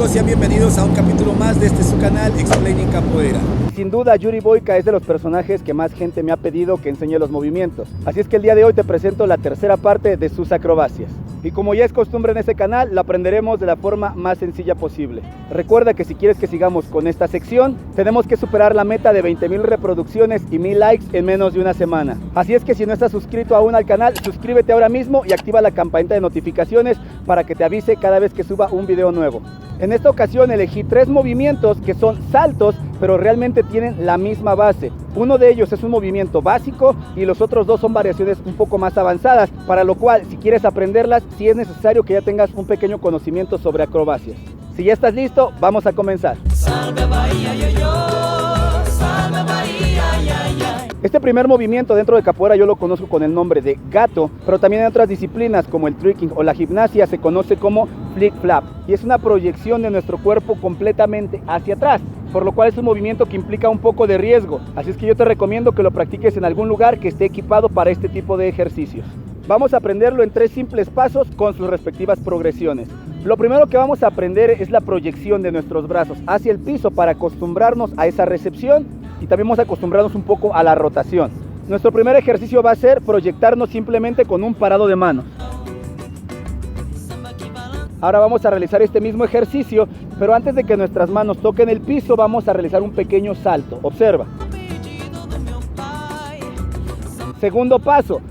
amigos? Sean bienvenidos a un capítulo más de su canal Explaining Capoeira. Sin duda, Yuri Boyka es de los personajes que más gente me ha pedido que enseñe los movimientos. Así es que el día de hoy te presento la tercera parte de sus acrobacias. Y como ya es costumbre en este canal, la aprenderemos de la forma más sencilla posible. Recuerda que si quieres que sigamos con esta sección, tenemos que superar la meta de 20,000 reproducciones y 1000 likes en menos de una semana. Así es que si no estás suscrito aún al canal, suscríbete ahora mismo y activa la campanita de notificaciones para que te avise cada vez que suba un video nuevo. En esta ocasión elegí 3 movimientos que son saltos, pero realmente tienen la misma base. Uno de ellos es un movimiento básico y los otros 2 son variaciones un poco más avanzadas, para lo cual, si quieres aprenderlas, sí es necesario que ya tengas un pequeño conocimiento sobre acrobacias. Si ya estás listo, vamos a comenzar. Salve Bahía, salve Bahía, Este primer movimiento dentro de capoeira yo lo conozco con el nombre de gato, pero también en otras disciplinas como el tricking o la gimnasia se conoce como flick flap, y es una proyección de nuestro cuerpo completamente hacia atrás, por lo cual es un movimiento que implica un poco de riesgo. Así es que yo te recomiendo que lo practiques en algún lugar que esté equipado para este tipo de ejercicios. Vamos a aprenderlo en 3 simples pasos con sus respectivas progresiones. Lo primero que vamos a aprender es la proyección de nuestros brazos hacia el piso para acostumbrarnos a esa recepción y también vamos a acostumbrarnos un poco a la rotación. Nuestro primer ejercicio va a ser proyectarnos simplemente con un parado de manos. Ahora vamos a realizar este mismo ejercicio, pero antes de que nuestras manos toquen el piso vamos a realizar un pequeño salto. Observa. Segundo paso.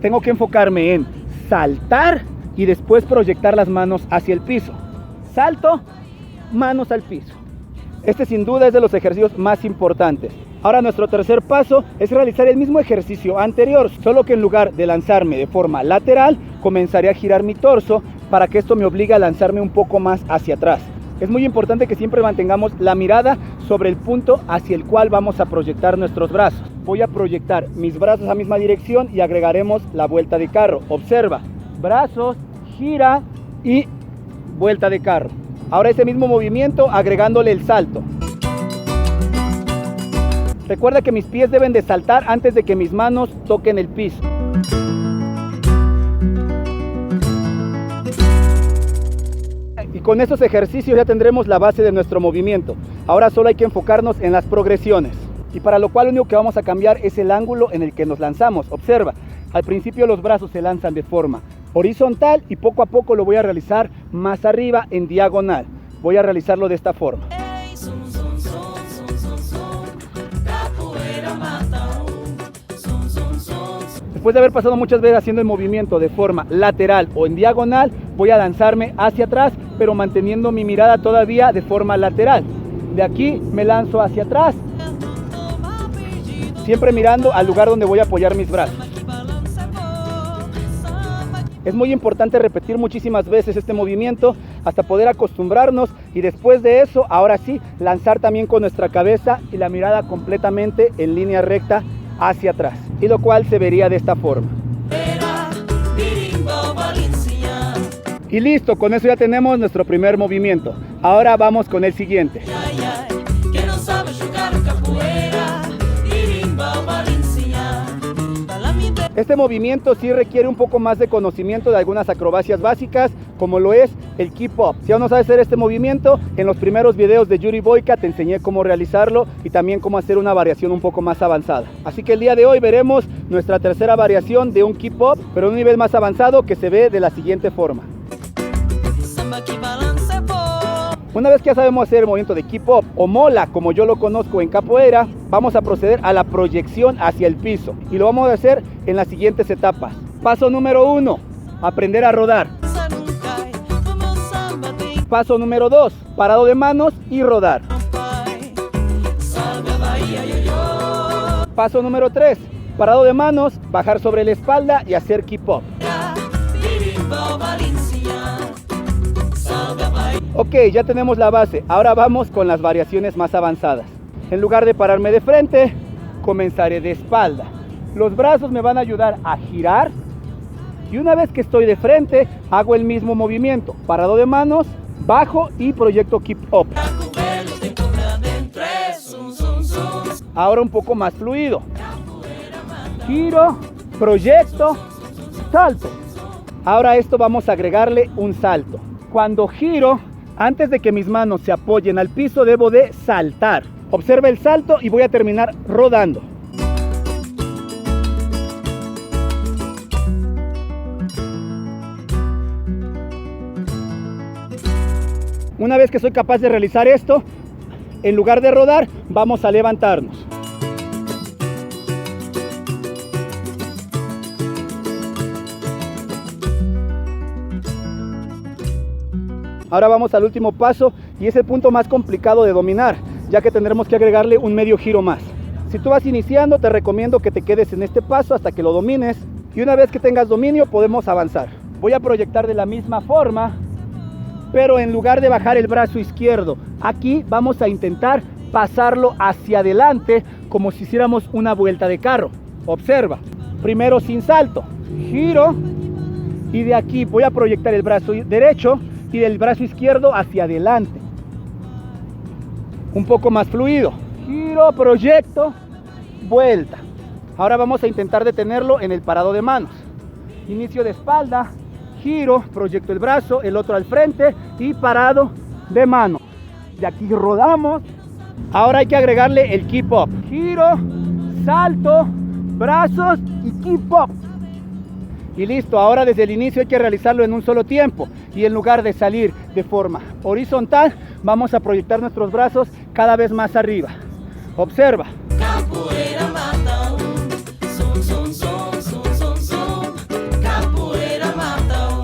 Tengo que enfocarme en saltar y después proyectar las manos hacia el piso. Salto, manos al piso. Este sin duda es de los ejercicios más importantes. Ahora nuestro tercer paso es realizar el mismo ejercicio anterior, solo que en lugar de lanzarme de forma lateral, comenzaré a girar mi torso para que esto me obligue a lanzarme un poco más hacia atrás. Es muy importante que siempre mantengamos la mirada sobre el punto hacia el cual vamos a proyectar nuestros brazos. Voy a proyectar mis brazos a la misma dirección y agregaremos la vuelta de carro. Observa, brazos, gira y vuelta de carro. Ahora ese mismo movimiento agregándole el salto. Recuerda que mis pies deben de saltar antes de que mis manos toquen el piso. Y con estos ejercicios ya tendremos la base de nuestro movimiento. Ahora solo hay que enfocarnos en las progresiones. Y para lo cual lo único que vamos a cambiar es el ángulo en el que nos lanzamos. Observa, al principio los brazos se lanzan de forma horizontal y poco a poco lo voy a realizar más arriba en diagonal. Voy a realizarlo de esta forma. Después de haber pasado muchas veces haciendo el movimiento de forma lateral o en diagonal, voy a lanzarme hacia atrás, pero manteniendo mi mirada todavía de forma lateral. De aquí me lanzo hacia atrás, siempre mirando al lugar donde voy a apoyar mis brazos. Es muy importante repetir muchísimas veces este movimiento hasta poder acostumbrarnos y después de eso, ahora sí, lanzar también con nuestra cabeza y la mirada completamente en línea recta hacia atrás, y lo cual se vería de esta forma. Y listo, con eso ya tenemos nuestro primer movimiento. Ahora vamos con el siguiente. Este movimiento sí requiere un poco más de conocimiento de algunas acrobacias básicas, como lo es el keep up. Si aún no sabes hacer este movimiento, en los primeros videos de Yuri Boyka te enseñé cómo realizarlo y también cómo hacer una variación un poco más avanzada. Así que el día de hoy veremos nuestra tercera variación de un keep up, pero a un nivel más avanzado que se ve de la siguiente forma. Una vez que ya sabemos hacer el movimiento de keep up o mola, como yo lo conozco en capoeira, vamos a proceder a la proyección hacia el piso y lo vamos a hacer en las siguientes etapas. Paso número 1, aprender a rodar. Paso número 2, parado de manos y rodar. Paso número 3, parado de manos, bajar sobre la espalda y hacer keep up. Ok, ya tenemos la base. Ahora vamos con las variaciones más avanzadas. En lugar de pararme de frente, comenzaré de espalda. Los brazos me van a ayudar a girar. Y una vez que estoy de frente, hago el mismo movimiento. Parado de manos, bajo y proyecto keep up. Ahora un poco más fluido. Giro, proyecto, salto. Ahora a esto vamos a agregarle un salto. Cuando giro, antes de que mis manos se apoyen al piso, debo de saltar. Observa el salto y voy a terminar rodando. Una vez que soy capaz de realizar esto, en lugar de rodar, vamos a levantarnos. Ahora vamos al último paso y es el punto más complicado de dominar, ya que tendremos que agregarle un medio giro más. Si tú vas iniciando, te recomiendo que te quedes en este paso hasta que lo domines y una vez que tengas dominio podemos avanzar. Voy a proyectar de la misma forma, pero en lugar de bajar el brazo izquierdo, aquí vamos a intentar pasarlo hacia adelante como si hiciéramos una vuelta de carro. Observa, primero sin salto, giro y de aquí voy a proyectar el brazo derecho y del brazo izquierdo hacia adelante. Un poco más fluido, giro, proyecto, vuelta. Ahora vamos a intentar detenerlo en el parado de manos. Inicio de espalda, giro, proyecto el brazo, el otro al frente y parado de mano. De aquí rodamos. Ahora hay que agregarle el keep up. Giro, salto, brazos y keep up. Y listo, ahora desde el inicio hay que realizarlo en un solo tiempo. Y en lugar de salir de forma horizontal, vamos a proyectar nuestros brazos cada vez más arriba. Observa. Capoeira matão, zum zum zum zum zum zum. Capoeira matão,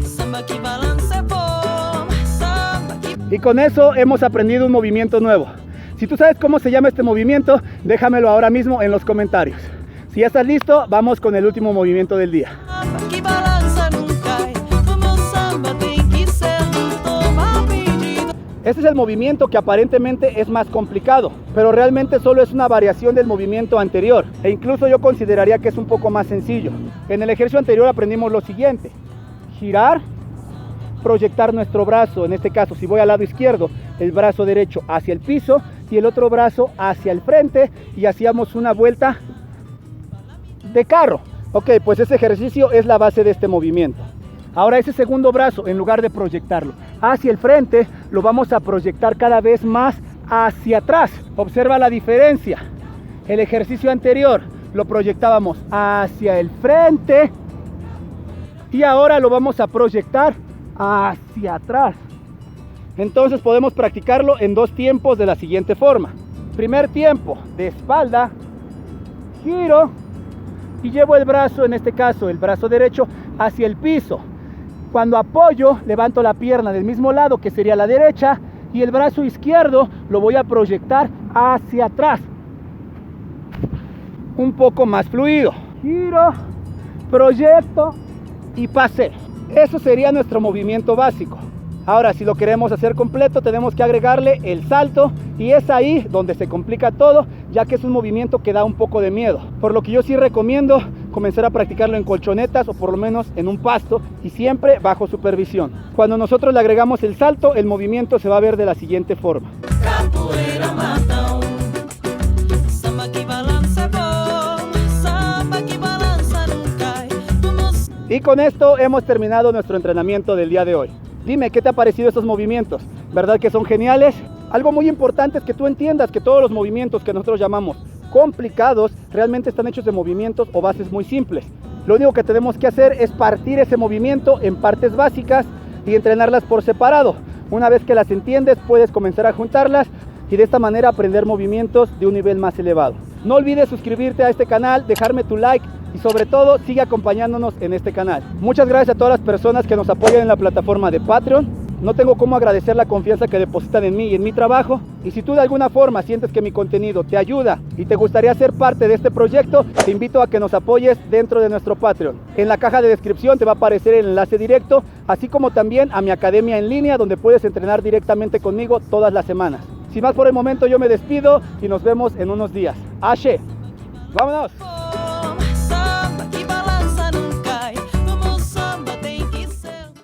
samba que balança bom, samba que... Y con eso hemos aprendido un movimiento nuevo. Si tú sabes cómo se llama este movimiento, déjamelo ahora mismo en los comentarios. Si ya estás listo, vamos con el último movimiento del día. Samba que balança não cai, o meu samba tem que ser no toma pedido. Este es el movimiento que aparentemente es más complicado, pero realmente solo es una variación del movimiento anterior. E incluso yo consideraría que es un poco más sencillo. En el ejercicio anterior aprendimos lo siguiente. Girar, proyectar nuestro brazo, en este caso si voy al lado izquierdo, el brazo derecho hacia el piso y el otro brazo hacia el frente y hacíamos una vuelta de carro. Ok, pues ese ejercicio es la base de este movimiento. Ahora ese segundo brazo, en lugar de proyectarlo hacia el frente, lo vamos a proyectar cada vez más hacia atrás. Observa la diferencia. El ejercicio anterior lo proyectábamos hacia el frente y ahora lo vamos a proyectar hacia atrás. Entonces podemos practicarlo en dos tiempos de la siguiente forma. Primer tiempo, de espalda, giro y llevo el brazo, en este caso el brazo derecho, hacia el piso. Cuando apoyo, levanto la pierna del mismo lado, que sería la derecha, y el brazo izquierdo lo voy a proyectar hacia atrás. Un poco más fluido. Giro, proyecto y pase. Eso sería nuestro movimiento básico. Ahora, si lo queremos hacer completo, tenemos que agregarle el salto y es ahí donde se complica todo, ya que es un movimiento que da un poco de miedo. Por lo que yo sí recomiendo comenzar a practicarlo en colchonetas o por lo menos en un pasto y siempre bajo supervisión. Cuando nosotros le agregamos el salto, el movimiento se va a ver de la siguiente forma. Capoeira matão, samba que balança bom, samba que balança não cai, o meu... Y con esto hemos terminado nuestro entrenamiento del día de hoy. Dime, ¿qué te ha parecido estos movimientos? ¿Verdad que son geniales? Algo muy importante es que tú entiendas que todos los movimientos que nosotros llamamos complicados realmente están hechos de movimientos o bases muy simples. Lo único que tenemos que hacer es partir ese movimiento en partes básicas y entrenarlas por separado. Una vez que las entiendes, puedes comenzar a juntarlas y de esta manera aprender movimientos de un nivel más elevado. No olvides suscribirte a este canal, dejarme tu like y sobre todo sigue acompañándonos en este canal. Muchas gracias a todas las personas que nos apoyan en la plataforma de Patreon. No tengo cómo agradecer la confianza que depositan en mí y en mi trabajo. Y si tú de alguna forma sientes que mi contenido te ayuda y te gustaría ser parte de este proyecto, te invito a que nos apoyes dentro de nuestro Patreon. En la caja de descripción te va a aparecer el enlace directo, así como también a mi academia en línea donde puedes entrenar directamente conmigo todas las semanas. Sin más por el momento, yo me despido y nos vemos en unos días. ¡Ashe! ¡Vámonos!